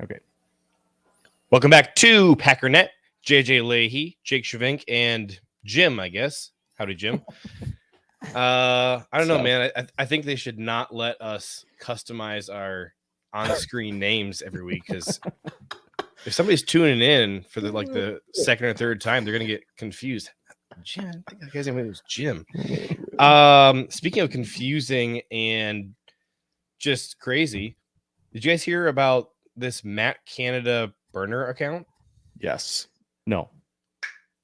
Okay. Welcome back to Packernet. JJ Leahy, Jake Shavink, and Jim, I guess. Howdy, Jim. I don't know, man. I think they should not let us customize our on-screen names every week, because if somebody's tuning in for the second or third time, they're gonna get confused. Jim, I think that guy's name was Jim. Speaking of confusing and just crazy, did you guys hear about this Matt Canada burner account? Yes. No.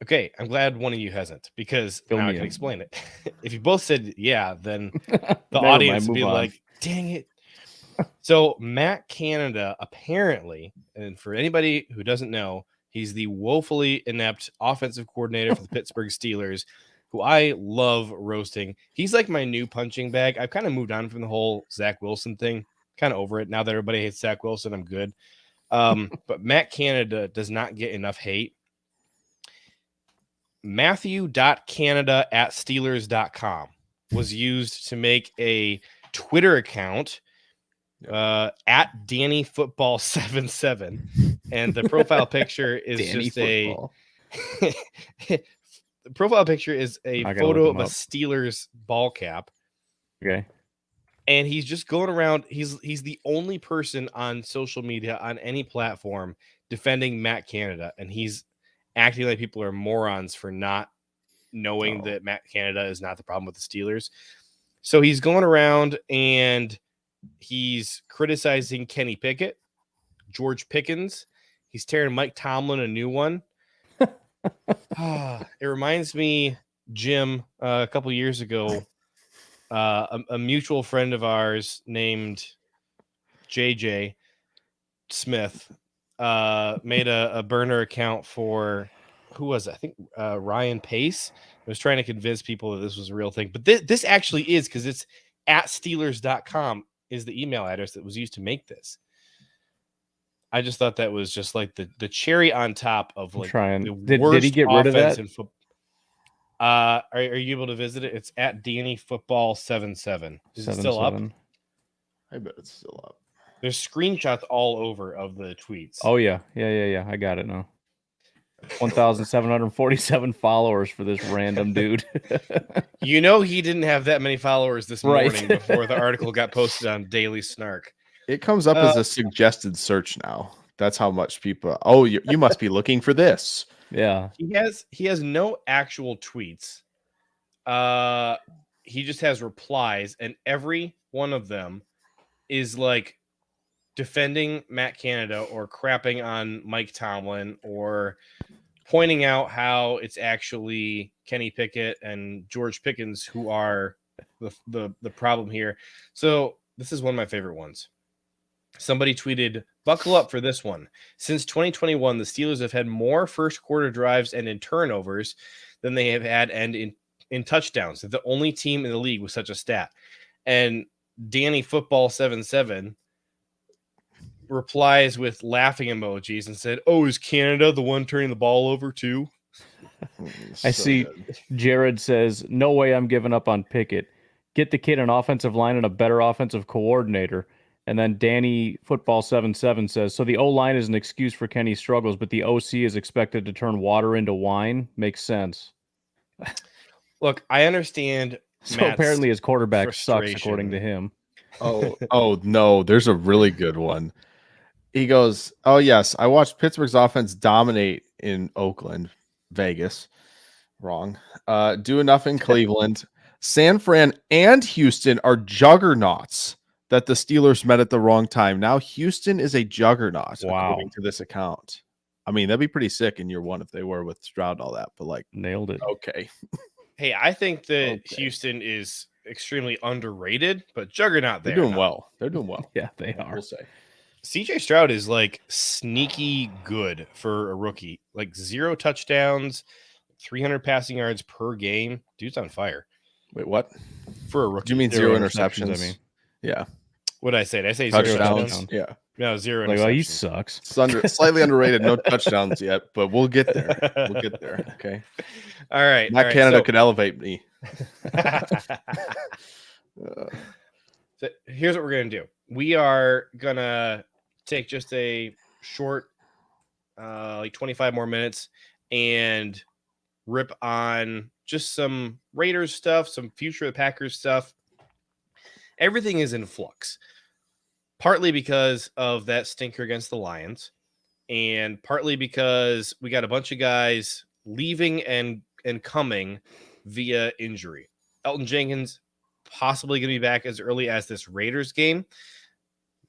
Okay, I'm glad one of you hasn't, because Fill now I me can in. explain it. If you both said yeah, then the Never audience mind, would be move on. like, dang it. So Matt Canada, apparently, and for anybody who doesn't know, he's the woefully inept offensive coordinator for the Pittsburgh Steelers, who I love roasting. He's like my new punching bag. I've kind of moved on from the whole Zach Wilson thing. Kind of over it. Now that everybody hates Zach Wilson, I'm good. But Matt Canada does not get enough hate. Matthew.canada@steelers.com was used to make a Twitter account at DannyFootball77, and the profile picture is Danny just football. the profile picture is a I gotta photo look of him a up. Steelers ball cap, Okay. and he's just going around. He's the only person on social media on any platform defending Matt Canada, and he's acting like people are morons for not knowing that Matt Canada is not the problem with the Steelers. So he's going around and he's criticizing Kenny Pickett, George Pickens. He's tearing Mike Tomlin a new one. It reminds me, Jim, a couple years ago, a mutual friend of ours named JJ Smith made a burner account for, who was it? I think Ryan Pace. I was trying to convince people that this was a real thing, but this actually is, because it's at Steelers.com is the email address that was used to make this. I just thought that was just like the cherry on top of like the worst Did he get rid of offense that? in football. Are you able to visit it? It's at DannyFootball77. Is it still up? 7-7. I bet it's still up. There's screenshots all over of the tweets. Oh yeah. I got it now. 1,747 followers for this random dude. You know he didn't have that many followers this Right. morning before the article got posted on Daily Snark. It comes up as a suggested search now. That's how much people. Oh, you must be looking for this. Yeah. He has no actual tweets. He just has replies, and every one of them is like defending Matt Canada or crapping on Mike Tomlin or pointing out how it's actually Kenny Pickett and George Pickens who are the problem here. So this is one of my favorite ones. Somebody tweeted, "Buckle up for this one. Since 2021, the Steelers have had more first quarter drives and in turnovers than they have had and in touchdowns. They're the only team in the league with such a stat." And Danny Football 77 replies with laughing emojis and said, "Oh, is Canada the one turning the ball over too?" I see. Jared says, "No way I'm giving up on Pickett. Get the kid an offensive line and a better offensive coordinator." And then Danny Football 77 says, "So the O-line is an excuse for Kenny's struggles, but the OC is expected to turn water into wine. Makes sense." Look, I understand. So Matt's apparently his quarterback sucks, frustration. according to him. Oh no, there's a really good one. He goes, "Oh yes, I watched Pittsburgh's offense dominate in Oakland, Vegas. Wrong. Do enough in Cleveland. San Fran and Houston are juggernauts that the Steelers met at the wrong time. Now Houston is a juggernaut, Wow. according to this account. I mean, that'd be pretty sick in year one if they were with Stroud and all that, but like, Nailed it. okay. Hey, I think that Okay. Houston is extremely underrated, but juggernaut They're there. doing well. They're doing well. Yeah, they are. We'll say. CJ Stroud is like sneaky good for a rookie. Like 0 touchdowns, 300 passing yards per game. Dude's on fire Wait, what? for a Do rookie. you mean Zero zero interceptions, interceptions? I mean. Yeah. What did I say? Did I say 0 Touchdowns. touchdowns? Yeah. No, 0 Like, oh, he interceptions. sucks. It's slightly underrated. No touchdowns yet, but we'll get there. We'll get there. Okay. All right. Matt all right, Canada so- could elevate me. So here's what we're gonna do. We are gonna take just a short, like 25 more minutes, and rip on just some Raiders stuff, some future of the Packers stuff. Everything is in flux, partly because of that stinker against the Lions, and partly because we got a bunch of guys leaving and coming via injury. Elgton Jenkins possibly going to be back as early as this Raiders game.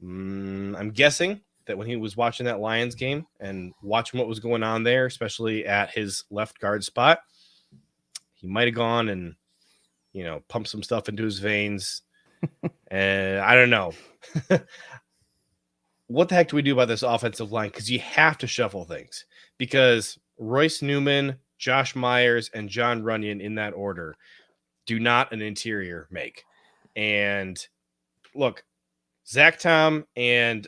I'm guessing that when he was watching that Lions game and watching what was going on there, especially at his left guard spot, he might have gone and, pumped some stuff into his veins. And I don't know. What the heck do we do about this offensive line? Because you have to shuffle things, because Royce Newman, Josh Myers, and John Runyon in that order do not an interior make. And look, Zach Tom and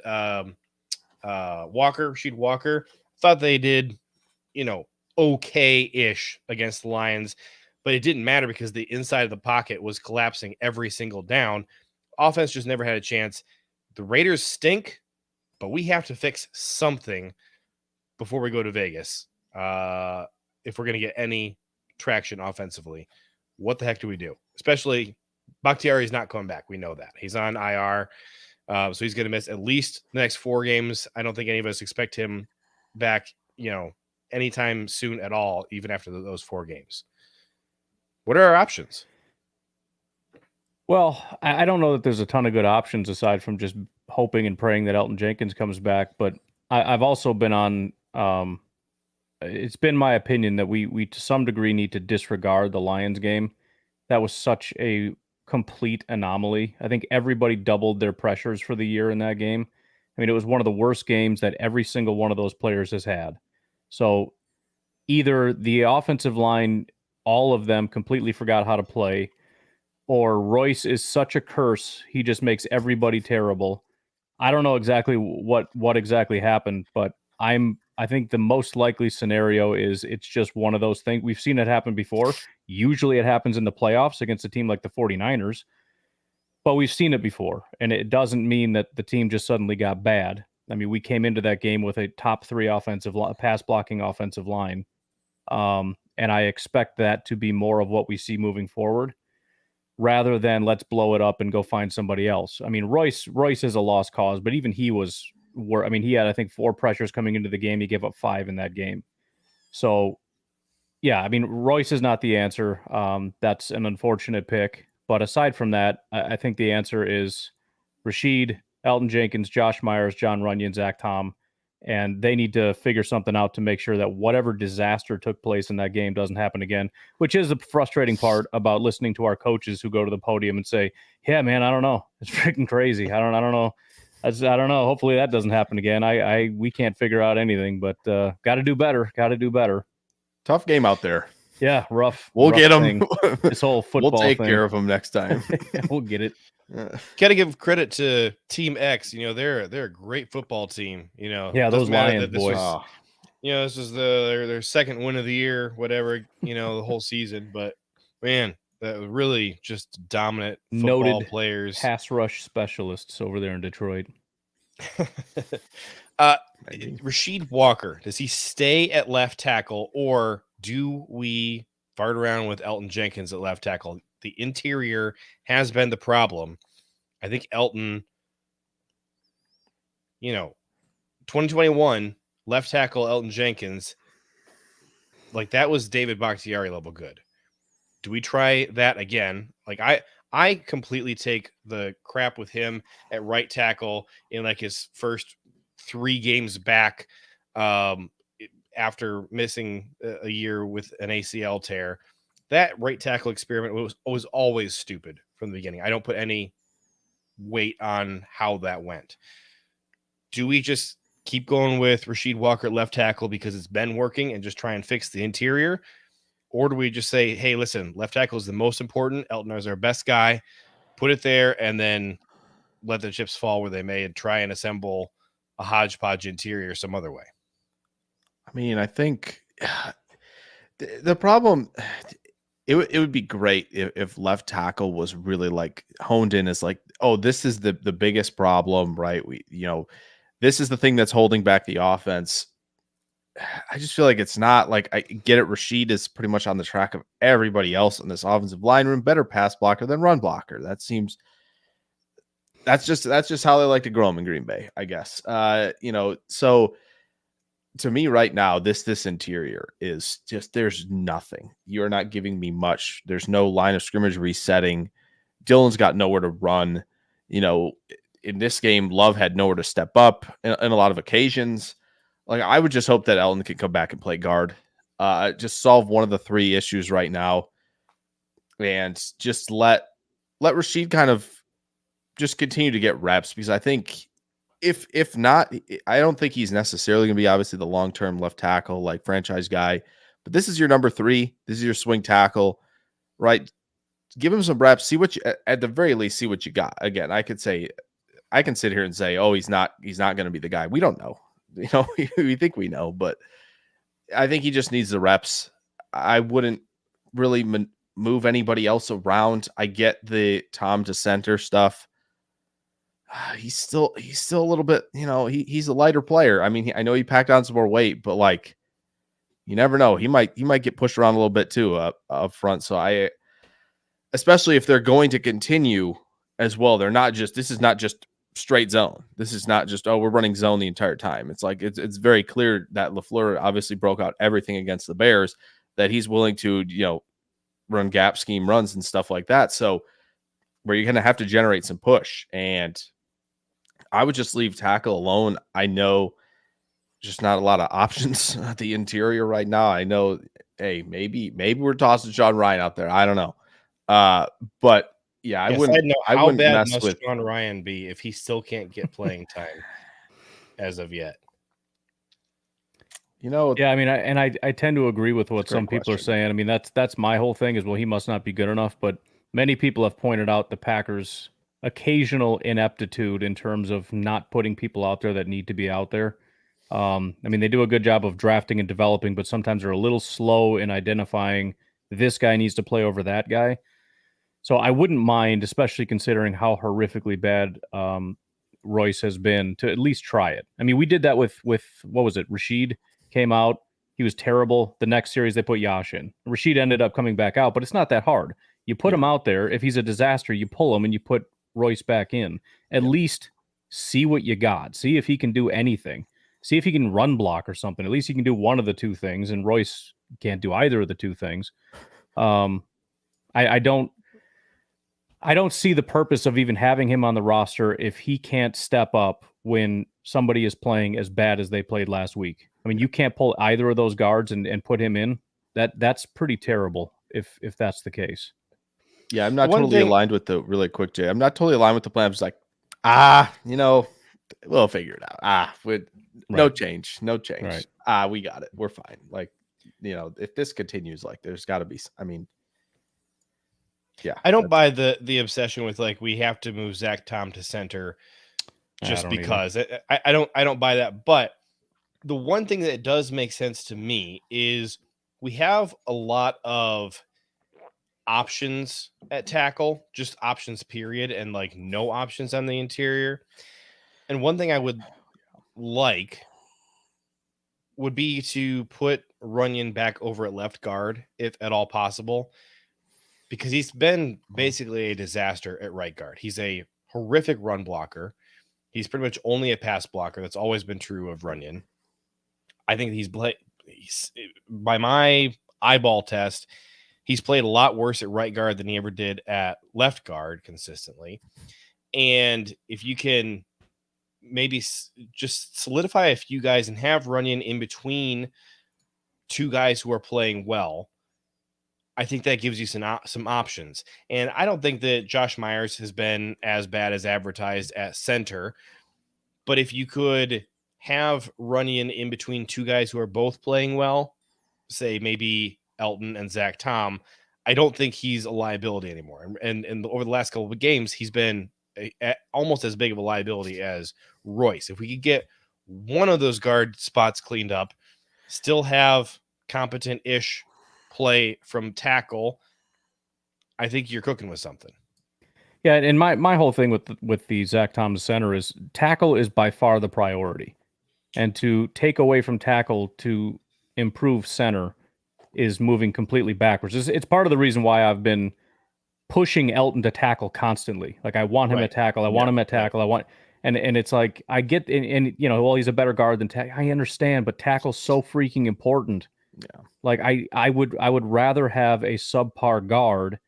Rashid Walker, thought they did, okay-ish against the Lions, but it didn't matter because the inside of the pocket was collapsing every single down. Offense just never had a chance. The Raiders stink, but we have to fix something before we go to Vegas. If we're going to get any traction offensively, what the heck do we do? Especially Bakhtiari is not coming back. We know that. He's on IR. So he's going to miss at least the next 4 games. I don't think any of us expect him back, anytime soon at all, even after those 4 games. What are our options? Well, I don't know that there's a ton of good options aside from just hoping and praying that Elgton Jenkins comes back. But I've also been on it's been my opinion that we to some degree need to disregard the Lions game. That was such a complete anomaly. I think everybody doubled their pressures for the year in that game. I mean, it was one of the worst games that every single one of those players has had. So either the offensive line, all of them completely forgot how to play, or Royce is such a curse, he just makes everybody terrible. I don't know exactly what exactly happened, but I think the most likely scenario is it's just one of those things. We've seen it happen before. Usually it happens in the playoffs against a team like the 49ers, but we've seen it before, and it doesn't mean that the team just suddenly got bad. I mean, we came into that game with a top 3 pass blocking offensive line, and I expect that to be more of what we see moving forward, rather than let's blow it up and go find somebody else. I mean, Royce is a lost cause, but even he was he had, I think, 4 pressures coming into the game. He gave up 5 in that game. So, yeah, I mean, Royce is not the answer. That's an unfortunate pick. But aside from that, I think the answer is Rashid, Elgton Jenkins, Josh Myers, John Runyon, Zach Tom. And they need to figure something out to make sure that whatever disaster took place in that game doesn't happen again, which is the frustrating part about listening to our coaches who go to the podium and say, yeah, man, I don't know. It's freaking crazy. I don't know. I don't know. Hopefully that doesn't happen again. We can't figure out anything, but got to do better. Tough game out there. Yeah, rough. We'll rough get them. This whole football We'll take thing. care of them next time. We'll get it. Got to give credit to Team X. They're a great football team. Yeah, those Lions boys. This is their second win of the year, whatever. The whole season. But man, that was really just dominant football Noted players. Pass rush specialists over there in Detroit. Rashid Walker, does he stay at left tackle, or do we fart around with Elgton Jenkins at left tackle? The interior has been the problem. I think Elgton, 2021 left tackle Elgton Jenkins, like that was David Bakhtiari level good. Do we try that again? Like I completely take the crap with him at right tackle in like his first 3 games back after missing a year with an ACL tear. That right tackle experiment was always stupid from the beginning. I don't put any weight on how that went. Do we just keep going with Rashid Walker at left tackle because it's been working and just try and fix the interior? Or do we just say, hey, listen, left tackle is the most important. Elgton is our best guy. Put it there and then let the chips fall where they may and try and assemble a hodgepodge interior some other way. I mean, I think the problem, it would be great if left tackle was really like honed in as like, oh, this is the biggest problem, right? this is the thing that's holding back the offense. I just feel like it's not like I get it. Rashid is pretty much on the track of everybody else in this offensive line room, better pass blocker than run blocker. That's just how they like to grow him in Green Bay, I guess. So to me right now, this interior is just, there's nothing. You're not giving me much. There's no line of scrimmage resetting. Dylan's got nowhere to run. In this game, Love had nowhere to step up in a lot of occasions. Like, I would just hope that Elton can come back and play guard. Just solve one of the three issues right now, and just let Rashid kind of just continue to get reps, because I think if not, I don't think he's necessarily going to be obviously the long-term left tackle, like franchise guy, but this is your number 3. This is your swing tackle, right? Give him some reps, see what you, at the very least, see what you got. Again, I can sit here and say, oh, he's not going to be the guy. We don't know. We think we know, but I think he just needs the reps. I wouldn't really move anybody else around. I get the Tom to center stuff. He's still a little bit, he's a lighter player. I mean, I know he packed on some more weight, but like, you never know. He might get pushed around a little bit too up front. So especially if they're going to continue as well, this is not just straight zone. This is not just, we're running zone the entire time. It's like, it's very clear that LaFleur obviously broke out everything against the Bears, that he's willing to, run gap scheme runs and stuff like that. So where you're going to have to generate some push, and I would just leave tackle alone. I know just not a lot of options at the interior right now. I know, hey, maybe we're tossing Sean Ryan out there. I don't know. But yeah, I wouldn't bad mess with Sean Ryan be if he still can't get playing time as of yet. Yeah, I mean, I tend to agree with what some people are saying. I mean, that's my whole thing is, well, he must not be good enough. But many people have pointed out the Packers' occasional ineptitude in terms of not putting people out there that need to be out there. I mean, they do a good job of drafting and developing, but sometimes they're a little slow in identifying this guy needs to play over that guy. So I wouldn't mind, especially considering how horrifically bad Royce has been, to at least try it. I mean, we did that with what was it? Rashid came out. He was terrible. The next series, they put Yash in. Rashid ended up coming back out, but it's not that hard. You put him out there. If he's a disaster, you pull him and you put Royce back in. At least see what you got. See if he can do anything. See if he can run block or something. At least he can do one of the two things, and Royce can't do either of the two things. I don't see the purpose of even having him on the roster if he can't step up when somebody is playing as bad as they played last week. I mean, you can't pull either of those guards and put him in. That's pretty terrible if that's the case. Yeah, I'm not totally aligned with the really quick, Jay. I'm not totally aligned with the plan. I'm just like, we'll figure it out. No change. Right. We got it. We're fine. Like, if this continues, like, there's got to be. I mean, yeah. I don't buy the obsession with like we have to move Zach Tom to center just because. I don't buy that. But the one thing that does make sense to me is we have a lot of options at tackle, just options period, and like no options on the interior. And one thing I would like would be to put Runyon back over at left guard, if at all possible, because he's been basically a disaster at right guard. He's a horrific run blocker. He's pretty much only a pass blocker. That's always been true of Runyon. I think he's by my eyeball test, he's played a lot worse at right guard than he ever did at left guard consistently. And if you can maybe just solidify a few guys and have Runyon in between two guys who are playing well, I think that gives you some options. And I don't think that Josh Myers has been as bad as advertised at center. But if you could have Runyon in between two guys who are both playing well, say maybe Elton and Zach Tom, I don't think he's a liability anymore. And over the last couple of games, he's been almost as big of a liability as Royce. If we could get one of those guard spots cleaned up, still have competent-ish play from tackle, I think you're cooking with something. Yeah, and my whole thing with the Zach Thomas center is tackle is by far the priority, and to take away from tackle to improve center is moving completely backwards. It's part of the reason why I've been pushing Elton to tackle constantly. Like I want him Right. at tackle. I want him at tackle. I want, and it's like I get, and you know, well, he's a better guard than tackle. I understand, but tackle's so freaking important. Yeah. Like I would rather have a subpar guard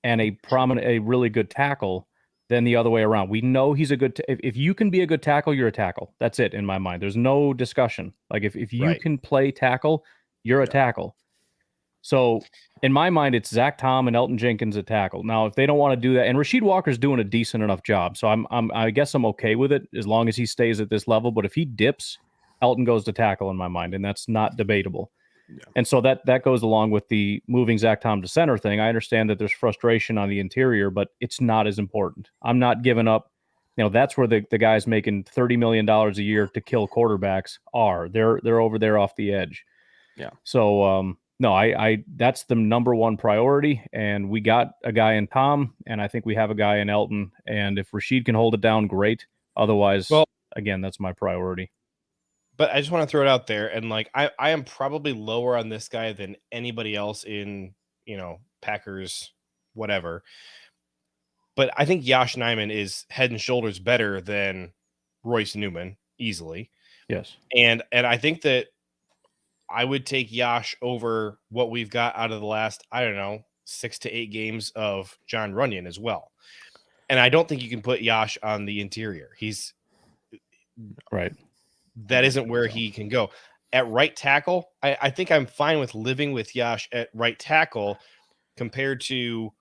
and a really good tackle than the other way around. We know he's a good. If you can be a good tackle, you're a tackle. That's it in my mind. There's no discussion. Like if you Right. can play tackle, you're a tackle. So in my mind, it's Zach Tom and Elton Jenkins at tackle. Now, if they don't want to do that, and Rasheed Walker's doing a decent enough job, so I guess I'm okay with it as long as he stays at this level. But if he dips, Elton goes to tackle in my mind, and that's not debatable. Yeah. And so that goes along with the moving Zach Tom to center thing. I understand that there's frustration on the interior, but it's not as important. I'm not giving up. You know, that's where the guys making $30 million a year to kill quarterbacks are. They're over there off the edge. Yeah. So no, I that's the number one priority, and we got a guy in Tom, and I think we have a guy in Elton, and if Rasheed can hold it down, great. Otherwise, Well, again, that's my priority. But I just want to throw it out there, and like I am probably lower on this guy than anybody else in, you know, Packers, whatever. But I think Josh Nijman is head and shoulders better than Royce Newman easily. Yes. And I think that I would take Josh over what we've got out of the last, I don't know, 6 to 8 games of John Runyon as well. And I don't think you can put Josh on the interior. He's right. That isn't where he can go. At right tackle, I think I'm fine with living with Josh at right tackle compared to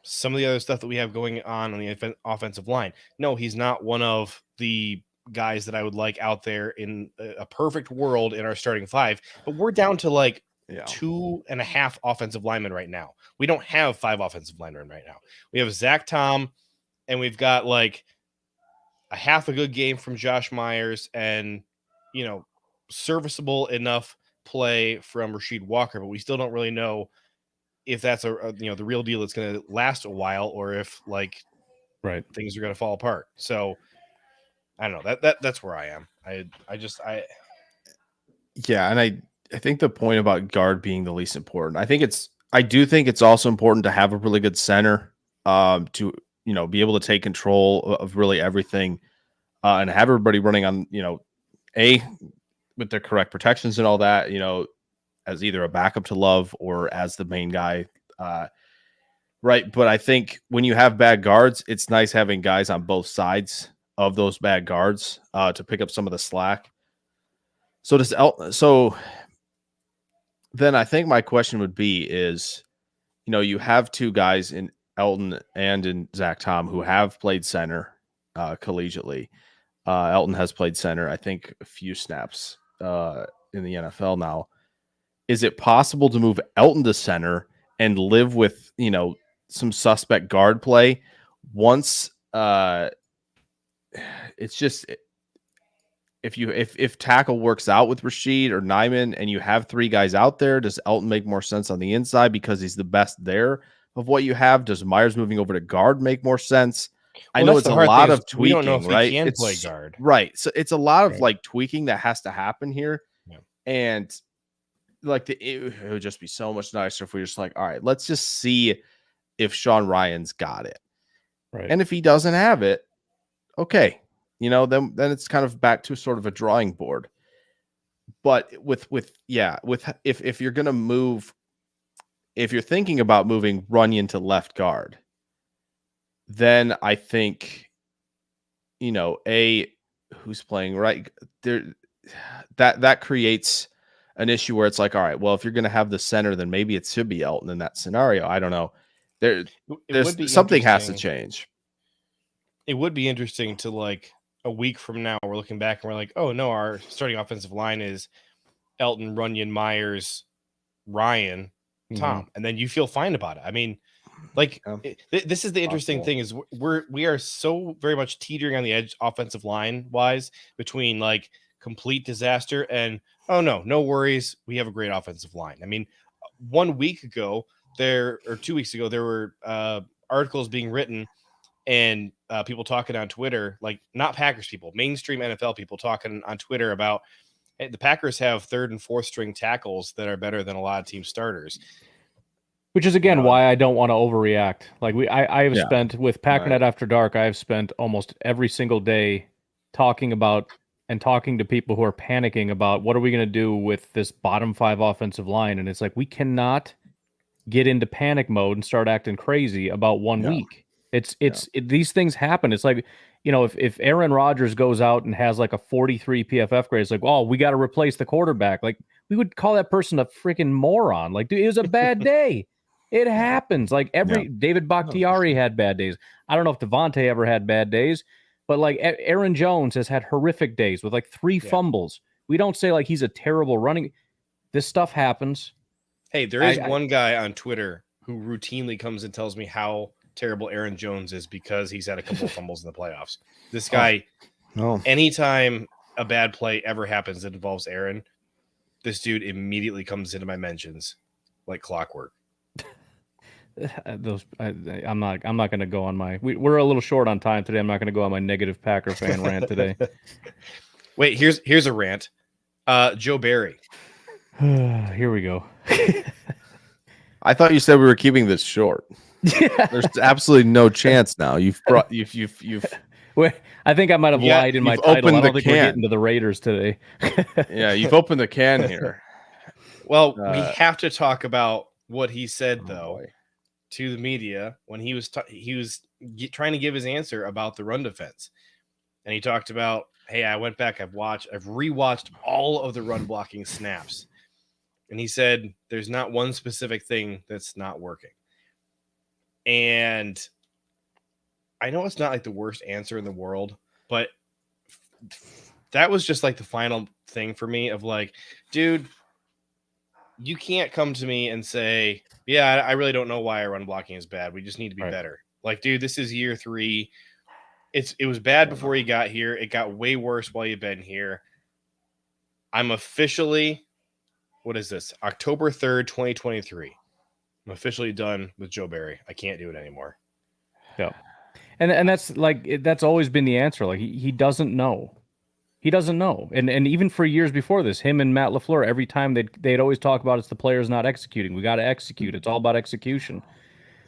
some of the other stuff that we have going on the offensive line. No, he's not one of the guys that I would like out there in a perfect world in our starting 5, but we're down to like 2.5 offensive linemen right now. We don't have 5 offensive linemen right now. We have Zach Tom, and we've got like a half a good game from Josh Myers and, you know, serviceable enough play from Rasheed Walker, but we still don't really know if that's a you know, the real deal that's going to last a while, or if like things are going to fall apart. So I don't know, that's where I am. Yeah. And I think the point about guard being the least important, I do think it's also important to have a really good center, to, you know, be able to take control of really everything, and have everybody running on, you know, with the correct protections and all that, you know, as either a backup to Love or as the main guy. Right. But I think when you have bad guards, it's nice having guys on both sides of those bad guards, to pick up some of the slack. So then I think my question would be is, you know, you have 2 guys in Elton and in Zach Tom who have played center, collegiately. Elton has played center, I think, a few snaps in the NFL now. Is it possible to move Elton to center and live with, you know, some suspect guard play once? It's just if tackle works out with Rasheed or Nijman and you have 3 guys out there, does Elton make more sense on the inside because he's the best there of what you have? Does Myers moving over to guard make more sense? I know it's a lot of tweaking, we don't know if right? He can play guard. Right. So it's a lot of like tweaking that has to happen here. Yeah. And like it would just be so much nicer if we were just like, all right, let's just see if Sean Ryan's got it. Right. And if he doesn't have it, okay. You know, then it's kind of back to sort of a drawing board. But if you're going to move, if you're thinking about moving Runyon to left guard, then I think, you know, who's playing right there, that creates an issue where it's like, all right, well, if you're going to have the center, then maybe it should be Elton in that scenario. I don't know. There's something has to change. It would be interesting to, like, a week from now, we're looking back and we're like, oh no, our starting offensive line is Elton, Runyon, Myers, Ryan, Tom, and then you feel fine about it. I mean, like, this is the interesting thing is we are so very much teetering on the edge offensive line wise between like complete disaster and, oh no worries, we have a great offensive line. I mean, 1 week ago or 2 weeks ago, there were articles being written and people talking on Twitter, like not Packers people, mainstream NFL people talking on Twitter about, hey, the Packers have third and fourth string tackles that are better than a lot of team starters. Which is again why I don't want to overreact. Like I have spent with Packernet After Dark. I have spent almost every single day talking about and talking to people who are panicking about what are we going to do with this bottom 5 offensive line, and it's like we cannot get into panic mode and start acting crazy about 1 week. These things happen. It's like, if Aaron Rodgers goes out and has like a 43 PFF grade, it's like, oh, we got to replace the quarterback. Like we would call that person a freaking moron. Like, dude, it was a bad day. It happens. Like David Bakhtiari had bad days. I don't know if Devontae ever had bad days, but like Aaron Jones has had horrific days with like 3 fumbles. We don't say like he's a terrible running. This stuff happens. Hey, there is one guy on Twitter who routinely comes and tells me how terrible Aaron Jones is because he's had a couple of fumbles in the playoffs. This guy, anytime a bad play ever happens that involves Aaron, this dude immediately comes into my mentions like clockwork. I'm not going to go on my. We're a little short on time today. I'm not going to go on my negative Packer fan rant today. Wait, here's a rant. Joe Barry. Here we go. I thought you said we were keeping this short. There's absolutely no chance now. You've. Wait, I think I might have lied in my title. I don't think we're getting to the Raiders today. Yeah, you've opened the can here. Well, we have to talk about what he said though to the media when he was trying to give his answer about the run defense, and he talked about, hey, I went back, I've rewatched all of the run blocking snaps, and he said there's not one specific thing that's not working. And I know it's not like the worst answer in the world, but that was just like the final thing for me of like, dude, you can't come to me and say, yeah, I really don't know why our run blocking is bad. We just need to be better. Like, dude, this is year 3. It was bad before you got here. It got way worse while you've been here. I'm officially, what is this? October 3rd, 2023. I'm officially done with Joe Barry. I can't do it anymore. Yeah. And that's always been the answer. Like he doesn't know. He doesn't know. And even for years before this, him and Matt LaFleur, every time they'd always talk about it's the players not executing. We got to execute. It's all about execution.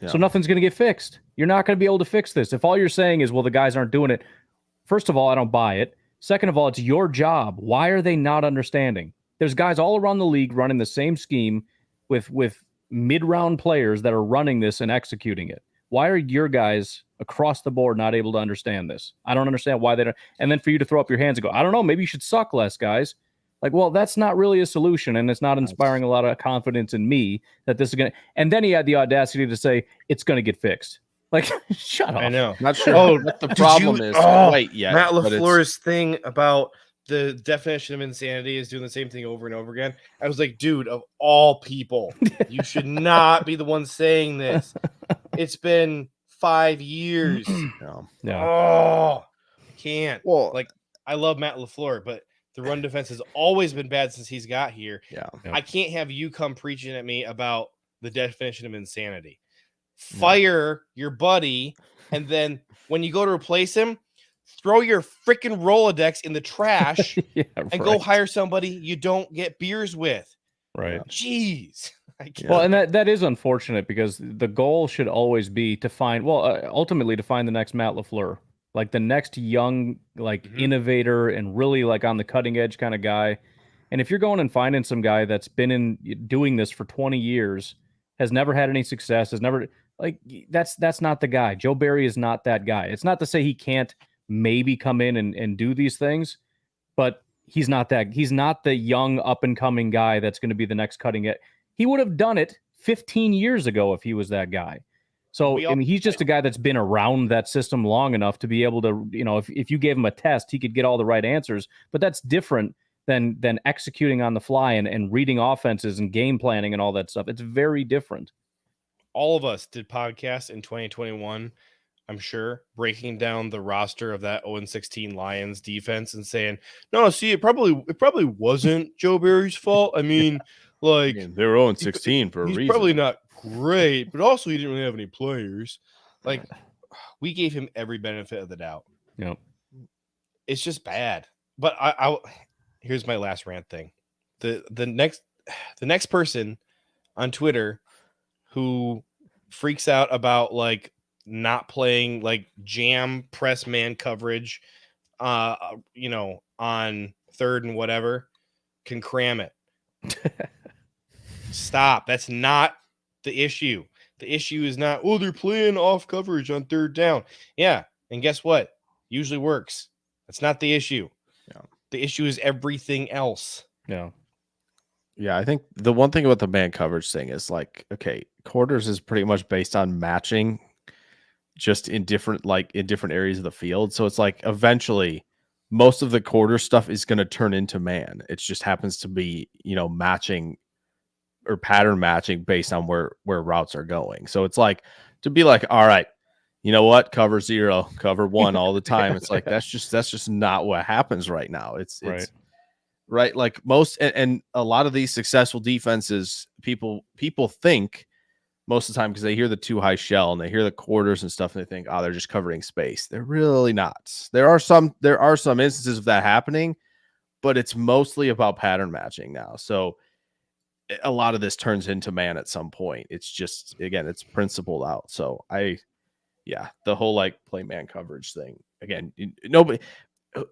Yeah. So nothing's going to get fixed. You're not going to be able to fix this. If all you're saying is, well, the guys aren't doing it. First of all, I don't buy it. Second of all, it's your job. Why are they not understanding? There's guys all around the league running the same scheme with mid-round players that are running this and executing it. Why are your guys across the board not able to understand this? I don't understand why they don't. And then for you to throw up your hands and go, I don't know, maybe you should suck less, guys. Like, well, that's not really a solution, and it's not inspiring a lot of confidence in me that this is going to. And then he had the audacity to say it's going to get fixed. Like, shut up. I know. Not sure what the problem is quite yet. Matt LaFleur's thing about the definition of insanity is doing the same thing over and over again. I was like, dude, of all people, you should not be the one saying this. It's been 5 years. No. Oh, I can't. Well, like, I love Matt LaFleur, but the run defense has always been bad since he's got here. Yeah. I can't have you come preaching at me about the definition of insanity. Fire your buddy, and then when you go to replace him, throw your freaking Rolodex in the trash and go hire somebody you don't get beers with. Right. Jeez. Well, and that is unfortunate because the goal should always be to find, ultimately to find the next Matt LaFleur, like the next young, innovator and really like on the cutting edge kind of guy. And if you're going and finding some guy that's been doing this for 20 years, has never had any success, that's not the guy. Joe Barry is not that guy. It's not to say he can't maybe come in and do these things, but he's not the young up and coming guy that's going to be the next cutting edge. He would have done it 15 years ago if he was that guy. So he's just a guy that's been around that system long enough to be able to, if you gave him a test, he could get all the right answers. But that's different than executing on the fly and reading offenses and game planning and all that stuff. It's very different. All of us did podcasts in 2021, I'm sure, breaking down the roster of that 0-16 Lions defense and saying, no, see, it probably wasn't Joe Barry's fault. I mean, like, they were 0-16 for a reason. He's probably not great, but also he didn't really have any players. Like, we gave him every benefit of the doubt. Yep. It's just bad. But here's my last rant thing. The next person on Twitter who freaks out about like not playing like jam press man coverage, you know, on third and whatever, can cram it. Stop. That's not the issue. The issue is not, oh, they're playing off coverage on third down. Yeah. And guess what? Usually works. That's not the issue. Yeah. The issue is everything else. Yeah. Yeah, I think the one thing about the man coverage thing is like, okay, quarters is pretty much based on matching just in different areas of the field. So it's like eventually most of the quarter stuff is going to turn into man. It just happens to be, you know, matching or pattern matching based on where routes are going. So it's like to be like, all right, you know what? Cover 0, cover 1 all the time. It's like that's just not what happens right now. It's right. Like most and a lot of these successful defenses, people think most of the time because they hear the too high shell and they hear the quarters and stuff and they think, oh, they're just covering space. They're really not. There are some instances of that happening, but it's mostly about pattern matching now. So a lot of this turns into man at some point. It's just, again, it's principled out. So the whole like play man coverage thing again, nobody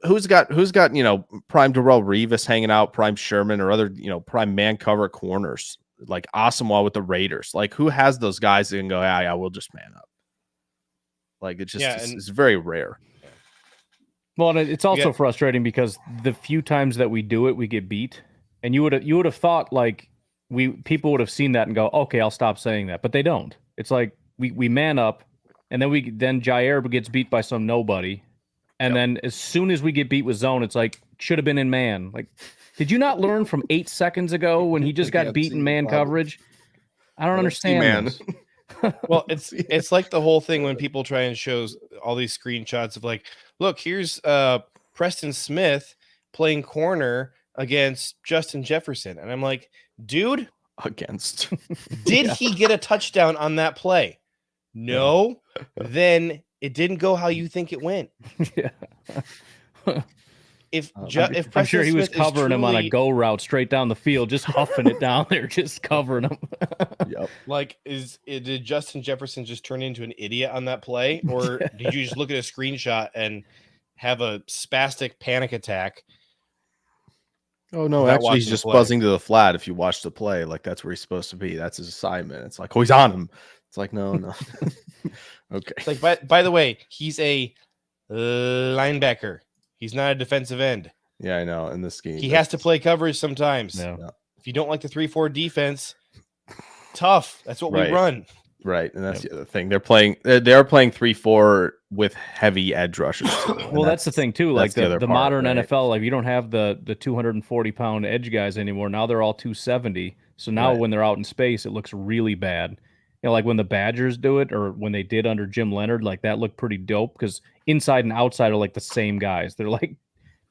who's got, you know, prime Darrelle Revis hanging out, prime Sherman or other, you know, prime man cover corners like Asamoah with the Raiders. Like who has those guys that can go, yeah, we'll just man up. Like it's just, it's very rare. Well, and it's also frustrating because the few times that we do it, we get beat. And you would have thought like people would have seen that and go, okay, I'll stop saying that, but they don't. It's like we man up, and then Jair gets beat by some nobody, and then as soon as we get beat with zone, it's like should have been in man. Like, did you not learn from 8 seconds ago when he just got beaten man coverage? I don't understand, man. Well, it's like the whole thing when people try and show all these screenshots of like, look, here's Preston Smith playing corner against Justin Jefferson, and I'm like, dude, did he get a touchdown on that play? No. Then it didn't go how you think it went. Yeah. If I'm sure he was covering him on a go route straight down the field, just huffing it down there, just covering him. Yep. Like, did Justin Jefferson just turn into an idiot on that play, or did you just look at a screenshot and have a spastic panic attack? Oh no, actually he's just buzzing to the flat. If you watch the play, like that's where he's supposed to be. That's his assignment. It's like, oh, he's on him. It's like, no. Okay. It's like, by the way, he's a linebacker. He's not a defensive end. Yeah, I know. In this game, he has to play coverage sometimes. Yeah. If you don't like the 3-4 defense, tough. That's what we run. Right, and that's the other thing. They are playing 3-4 with heavy edge rushers. Well, that's the thing too. Like the modern NFL, like you don't have the 240-pound edge guys anymore. Now they're all 270. So now when they're out in space, it looks really bad. You know, like when the Badgers do it, or when they did under Jim Leonard, like that looked pretty dope because inside and outside are like the same guys. They're like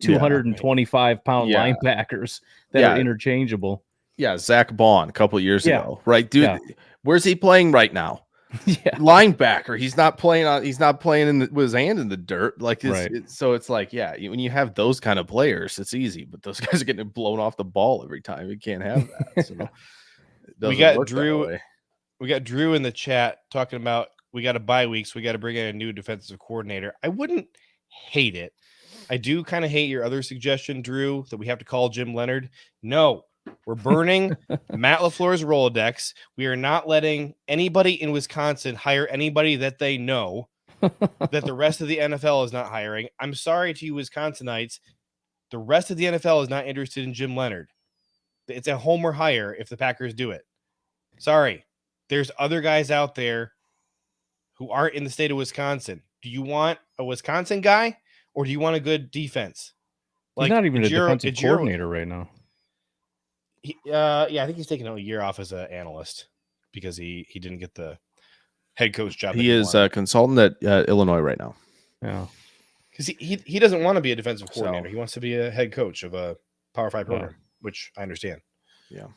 225-pound linebackers that are interchangeable. Yeah, Zach Bond a couple of years ago, right, dude? Yeah. Where's he playing right now? Linebacker. He's not playing with his hand in the dirt. Like, so it's like, when you have those kind of players, it's easy. But those guys are getting blown off the ball every time. You can't have that. So we got Drew. We got Drew in the chat talking about we got a bye week, so we got to bring in a new defensive coordinator. I wouldn't hate it. I do kind of hate your other suggestion, Drew, that we have to call Jim Leonard. No. We're burning Matt LaFleur's Rolodex. We are not letting anybody in Wisconsin hire anybody that they know that the rest of the NFL is not hiring. I'm sorry to you Wisconsinites. The rest of the NFL is not interested in Jim Leonard. It's a homer hire if the Packers do it. Sorry. There's other guys out there who aren't in the state of Wisconsin. Do you want a Wisconsin guy or do you want a good defense? Like, he's not even a defensive coordinator right now. I think he's taking a year off as an analyst because he didn't get the head coach job. He is a consultant at Illinois right now. Yeah, because he doesn't want to be a defensive coordinator. He wants to be a head coach of a Power 5 program, which I understand. Yeah.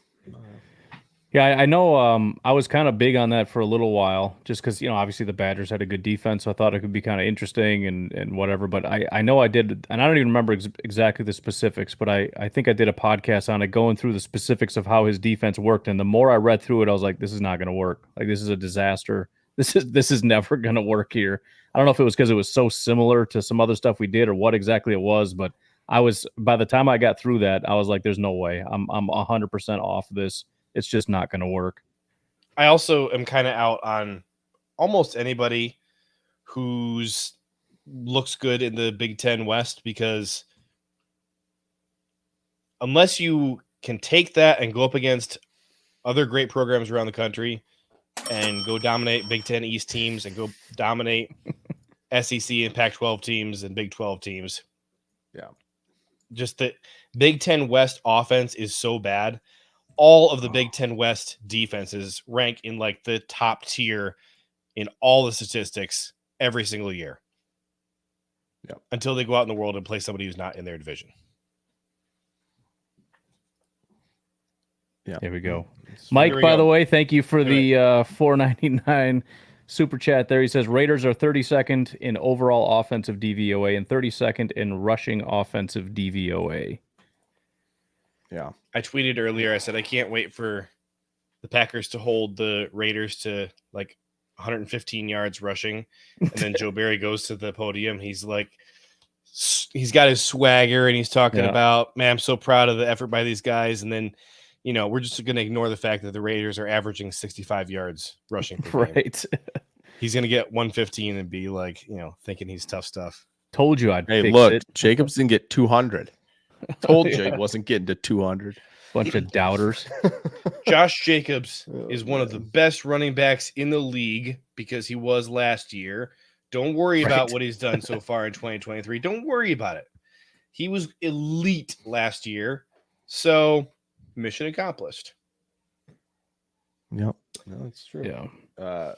Yeah, I know. I was kind of big on that for a little while, just because obviously the Badgers had a good defense, so I thought it could be kind of interesting and whatever. But I know I did, and I don't even remember exactly the specifics, but I think I did a podcast on it, going through the specifics of how his defense worked. And the more I read through it, I was like, this is not going to work. Like, this is a disaster. This is never going to work here. I don't know if it was because it was so similar to some other stuff we did or what exactly it was, but by the time I got through that, I was like, there's no way. I'm 100% off this. It's just not going to work. I also am kind of out on almost anybody who's looks good in the Big Ten West, because unless you can take that and go up against other great programs around the country and go dominate Big Ten East teams and go dominate SEC and Pac-12 teams and Big 12 teams. Yeah. Just the Big Ten West offense is so bad. All of the Big Ten West defenses rank in like the top tier in all the statistics every single year. Yeah. Until they go out in the world and play somebody who's not in their division. Yeah. There we go. Mike, by the way, thank you for the $4.99 super chat there. He says Raiders are 32nd in overall offensive DVOA and 32nd in rushing offensive DVOA. Yeah. I tweeted earlier, I said, I can't wait for the Packers to hold the Raiders to like 115 yards rushing. And then Joe Barry goes to the podium. He's like, he's got his swagger and he's talking about, man, I'm so proud of the effort by these guys. And then, we're just going to ignore the fact that the Raiders are averaging 65 yards rushing per game. Right. He's going to get 115 and be like, thinking he's tough stuff. Told you I'd fix look, it. Jacobs didn't get 200. Told you he wasn't getting to 200. Bunch of doubters. Josh Jacobs is one of the best running backs in the league because he was last year. Don't worry about what he's done so far in 2023. Don't worry about it. He was elite last year. So mission accomplished. Yep. No, that's true. Yeah.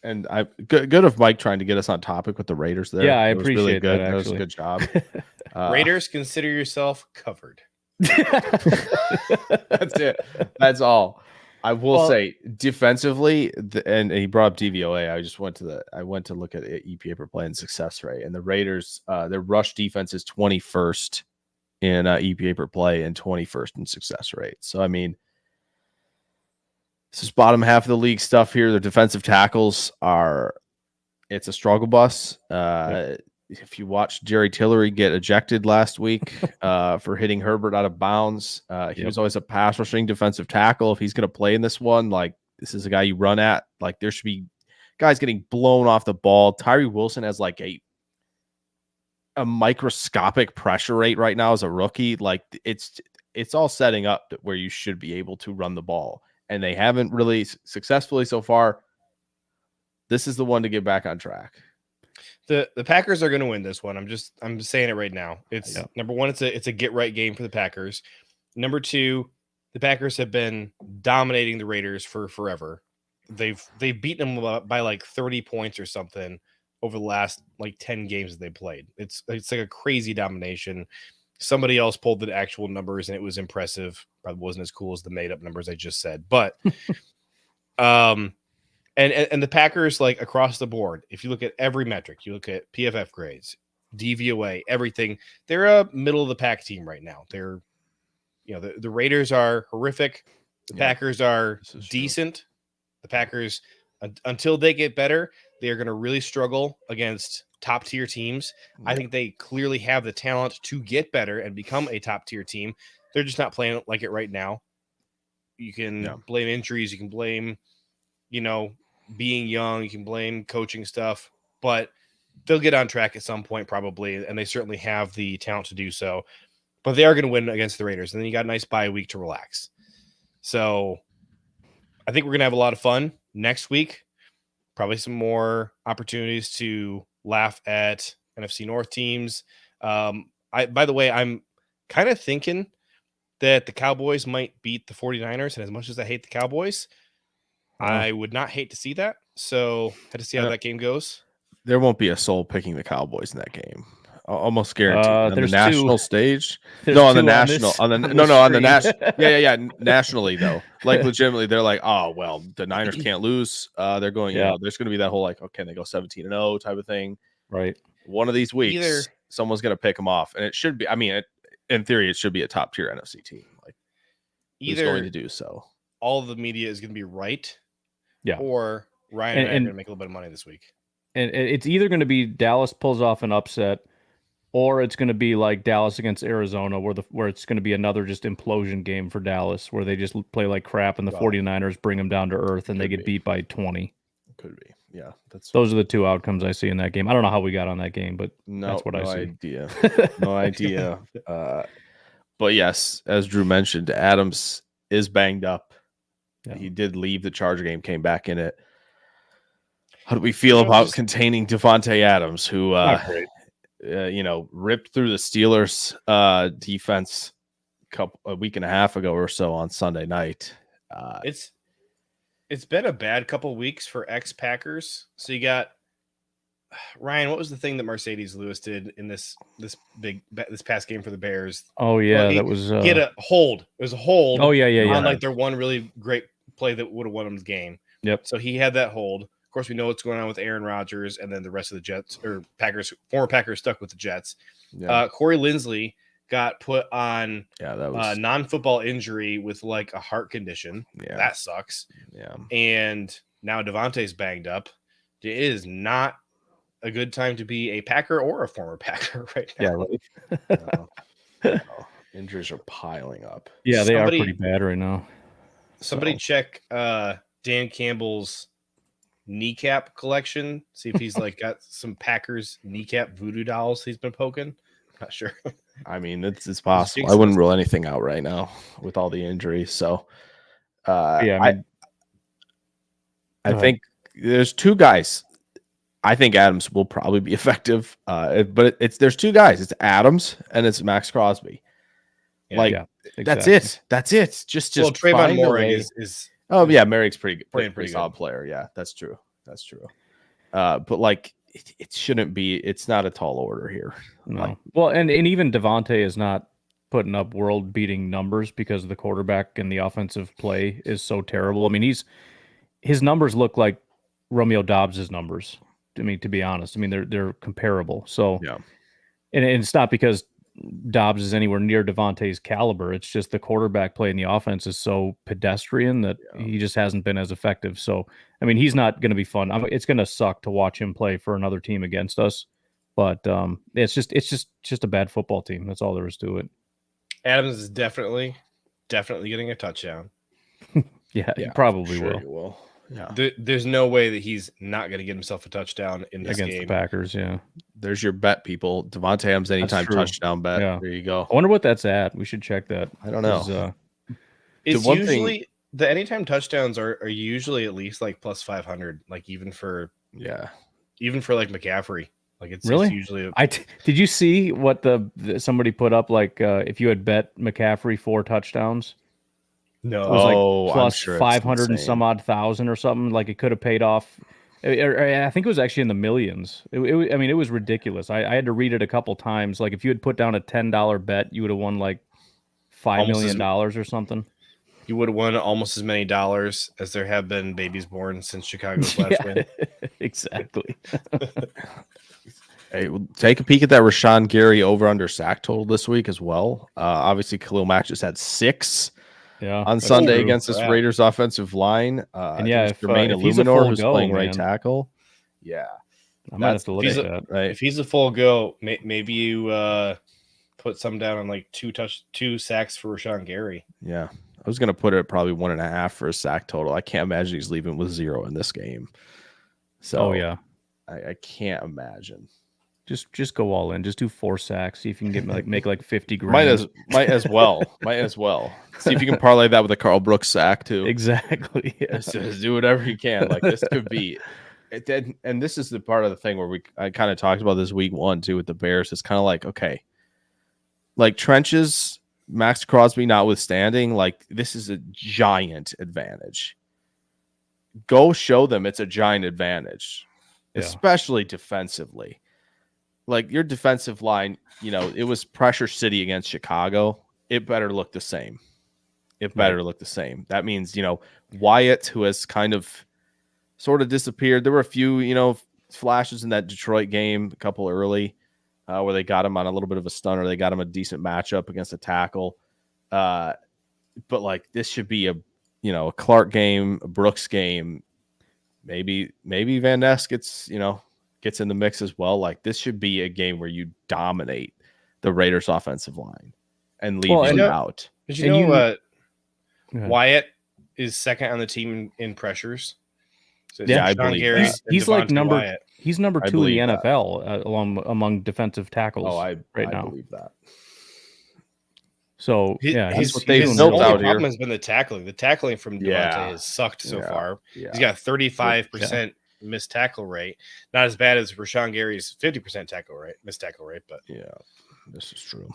And good of Mike trying to get us on topic with the Raiders there. Yeah, I it was appreciate really good. that. That was a good job. Raiders, consider yourself covered. That's it. That's all. I will say defensively, and he brought up DVOA. I went to look at EPA per play and success rate, and the Raiders, their rush defense is 21st in EPA per play and 21st in success rate. So I mean, this is bottom half of the league stuff here. The defensive tackles it's a struggle bus. If you watched Jerry Tillery get ejected last week for hitting Herbert out of bounds, he was always a pass rushing defensive tackle. If he's going to play in this one, like this is a guy you run at, like there should be guys getting blown off the ball. Tyree Wilson has like a microscopic pressure rate right now as a rookie. Like it's all setting up to where you should be able to run the ball, and they haven't really successfully so far. This is the one to get back on track. The Packers are going to win this one. I'm just saying it right now. It's number one, it's a get right game for the Packers. Number two, the Packers have been dominating the Raiders for forever. They've beaten them by like 30 points or something over the last like 10 games that they played. It's like a crazy domination. Somebody else pulled the actual numbers and it was impressive. Probably wasn't as cool as the made up numbers I just said, but And the Packers, like across the board, if you look at every metric, you look at PFF grades, DVOA, everything, they're a middle of the pack team right now. They're, the Raiders are horrific. The Packers are decent. True. The Packers, until they get better, they are going to really struggle against top tier teams. Yeah. I think they clearly have the talent to get better and become a top tier team. They're just not playing like it right now. You can blame injuries. You can blame, being young, you can blame coaching stuff, but they'll get on track at some point probably, and they certainly have the talent to do so. But they are going to win against the Raiders, and then you got a nice bye week to relax. So I think we're going to have a lot of fun next week. Probably some more opportunities to laugh at NFC North teams. By the way, I'm kind of thinking that the Cowboys might beat the 49ers, and as much as I hate the Cowboys, I would not hate to see that. So had to see how that game goes. There won't be a soul picking the Cowboys in that game. almost guaranteed. On the there's national two. stage. There's No, on the two national. this- On the on no, this no, on the screen. national. Yeah. Nationally though, like legitimately, they're like, oh well, the Niners can't lose. They're going. You Yeah. know, there's going to be that whole like, oh, can they go 17-0 type of thing. Right. One of these weeks, Either- someone's going to pick them off, and it should be. I mean, in theory, it should be a top tier NFC team. Like, who's going Either to do so? all of the media is going to be right, Yeah. or Ryan and I are And- going to make a little bit of money this week. And it's either going to be Dallas pulls off an upset, or it's going to be like Dallas against Arizona, where it's going to be another just implosion game for Dallas, where they just play like crap and the Well, 49ers bring them down to earth and they could get be. beat by 20. Could be. Yeah, that's Those are the two outcomes I see in that game. I don't know how we got on that game, but that's what I see. idea. No idea. But yes, as Drew mentioned, Adams is banged up. Yeah. He did leave the Charger game, came back in it. How do we feel You know, about just- containing Devontae Adams, who Not great. ripped through the Steelers defense a week and a half ago or so on Sunday night? It's been a bad couple weeks for ex-Packers. So you got Ryan. What was the thing that Mercedes Lewis did in this past game for the Bears? Oh yeah, he- that was. He had a hold. It was a hold. Oh yeah. On like their one really great play that would have won them the game. Yep. So he had that hold. Of course, we know what's going on with Aaron Rodgers, and then the rest of the Jets or Packers, former Packers, stuck with the Jets. Yeah, Corey Linsley got put on that was non-football injury with like a heart condition. yeah, That sucks. yeah. And now Devontae's banged up. It is not a good time to be a Packer or a former Packer right now. Yeah, No. Injuries are piling up. yeah, they Somebody- are pretty bad right now. Somebody So- check Dan Campbell's kneecap collection. See if he's like got some Packers kneecap voodoo dolls he's been poking. Not sure. I mean, it's possible. I jinx wouldn't rule anything out right now with all the injuries. So, Yeah, I Go ahead. think there's two guys. I think Adams will probably be effective, but there's two guys. It's Adams and it's Max Crosby. Yeah. Like Yeah, that's exactly. it. That's it. Just Well, Trayvon find a Moring way. is Oh yeah, Merrick's pretty playing pretty pretty solid good. player. Yeah, that's true. That's true. But like it shouldn't be. It's not a tall order here. No. Like- Well, and even Devontae is not putting up world-beating numbers because the quarterback and the offensive play is so terrible. I mean, his numbers look like Romeo Dobbs's numbers. I mean, to be honest, I mean they're comparable. So Yeah. and it's not because Dobbs is anywhere near Devontae's caliber. It's just the quarterback play in the offense is so pedestrian that Yeah. he just hasn't been as effective. So, I mean, he's not going to be fun. It's going to suck to watch him play for another team against us. But it's just a bad football team. That's all there is to it. Adams is definitely getting a touchdown. Yeah, he Yeah, probably sure will you will. Yeah. There's no way that he's not going to get himself a touchdown in this against game. the Packers. Yeah, There's your bet, people. Devontae Adams anytime true. touchdown bet. Yeah. There you go. I wonder what that's at. We should check that. I don't know. 'Cause, It's one thing- usually the anytime touchdowns are usually at least like plus 500, like even for Yeah. like McCaffrey. Like it's Really? usually did you see what somebody put up? Like if you had bet McCaffrey 4 touchdowns. no. It was Oh, like I'm plus sure it's 500 and insane. some odd thousand or something. Like it could have paid off. I think it was actually in the millions. I mean, it was ridiculous. I had to read it a couple times. Like if you had put down a $10 bet, you would have won like $5 Almost million or something. You would have won almost as many dollars as there have been babies born since Chicago's last win. Exactly. Hey, well, take a peek at that Rashawn Gary over under sack total this week as well. Obviously, Khalil Mack just had 6 Yeah. on that's Sunday true. against this Crap. Raiders offensive line. And yeah, if Jermaine he's a Illuminor, full who's go, playing right man. tackle. Yeah, I might have to look he's at a- that. right. If he's a full go, maybe you put some down on like 2 sacks for Rashawn Gary. Yeah, I was gonna put it at probably 1.5 for a sack total. I can't imagine he's leaving with 0 in this game. So Oh yeah. I can't imagine. Just go all in. Just do 4 sacks. See if you can make like 50 grand. Might as well. Might as well. See if you can parlay that with a Carl Brooks sack too. Exactly. Yeah. Just do whatever you can. Like this could be it, and this is the part of the thing where I kind of talked about this week 1 too with the Bears. It's kind of like, okay, like trenches, Max Crosby notwithstanding, like this is a giant advantage. Go show them it's a giant advantage, Yeah. especially defensively. like your defensive line, it was pressure city against Chicago. It better look the same. It better look the same. That means, Wyatt, who has kind of sort of disappeared. There were a few, flashes in that Detroit game, a couple early, where they got him on a little bit of a stunner. They got him a decent matchup against a tackle. But like this should be a Clark game, a Brooks game. Maybe Van Ness gets in the mix as well. Like this should be a game where you dominate the Raiders offensive line and leave them out. Did you know Wyatt is second on the team in pressures? So yeah, I believe he's like number Wyatt. He's number 2 in the NFL among defensive tackles. I now. believe that. So his what they've only built out problem here has been the tackling. The tackling from Devontae has sucked so far. Yeah. He's got 35% missed tackle rate. Not as bad as Rashawn Gary's 50% missed tackle rate, but yeah, this is true.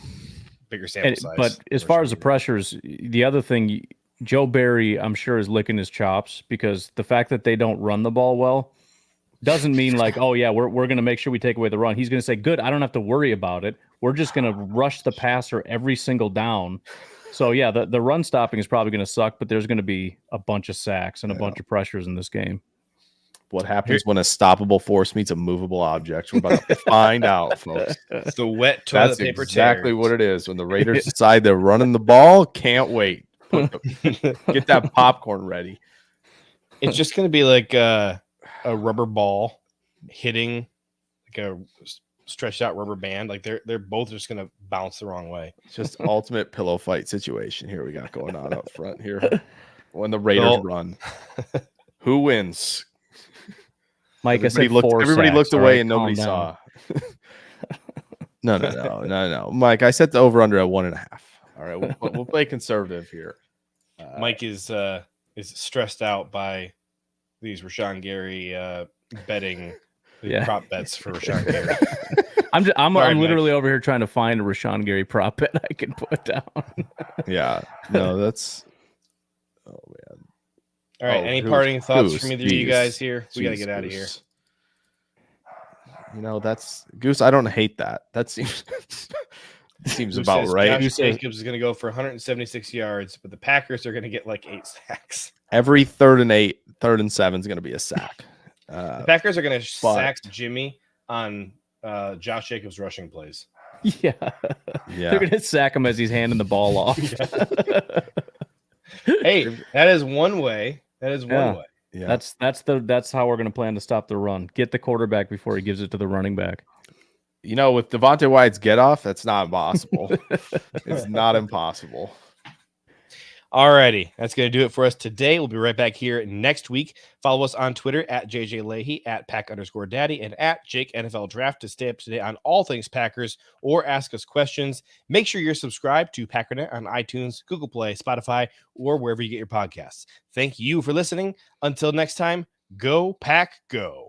Bigger sample size. But as far as the pressures, the other thing, Joe Barry, I'm sure, is licking his chops because the fact that they don't run the ball well doesn't mean like, oh yeah, we're going to make sure we take away the run. He's going to say, good, I don't have to worry about it. We're just going to rush the passer every single down. So yeah, the run stopping is probably going to suck, but there's going to be a bunch of sacks and a bunch of pressures in this game. What happens when a stoppable force meets a movable object? We're about to find out, folks. It's the wet toilet That's paper exactly tears. what it is. When the Raiders decide they're running the ball, can't wait. Get that popcorn ready. It's just going to be like a rubber ball hitting like a stretched out rubber band. Like they're both just going to bounce the wrong way. It's just ultimate pillow fight situation here we got going on up front here. When the Raiders run, who wins? Mike, everybody looked away and nobody saw. No. Mike, I set the over under at 1.5. All right, we'll play conservative here. Mike is stressed out by these Rashawn Gary betting prop bets for Rashawn Gary. I'm literally over here trying to find a Rashawn Gary prop bet I can put down. Yeah, no, that's. Oh man. All right. Any parting thoughts from either of you guys here? We got to get out of here. That's Goose. I don't hate that. That seems Goose about right. Josh Jacobs is going to go for 176 yards, but the Packers are going to get like 8 sacks. Every 3rd and 8, 3rd and 7 is going to be a sack. The Packers are going to sack Jimmy on Josh Jacobs rushing plays. Yeah. They're going to sack him as he's handing the ball off. Hey, that is one way. Way. Yeah. That's how we're going to plan to stop the run. Get the quarterback before he gives it to the running back. With Devontae Wyatt's get off, that's not impossible. It's not impossible. Alrighty, that's going to do it for us today. We'll be right back here next week. Follow us on Twitter at JJ Leahy, at Pack_Daddy, and at Jake NFL Draft to stay up to date on all things Packers or ask us questions. Make sure you're subscribed to Packernet on iTunes, Google Play, Spotify, or wherever you get your podcasts. Thank you for listening. Until next time, go Pack Go.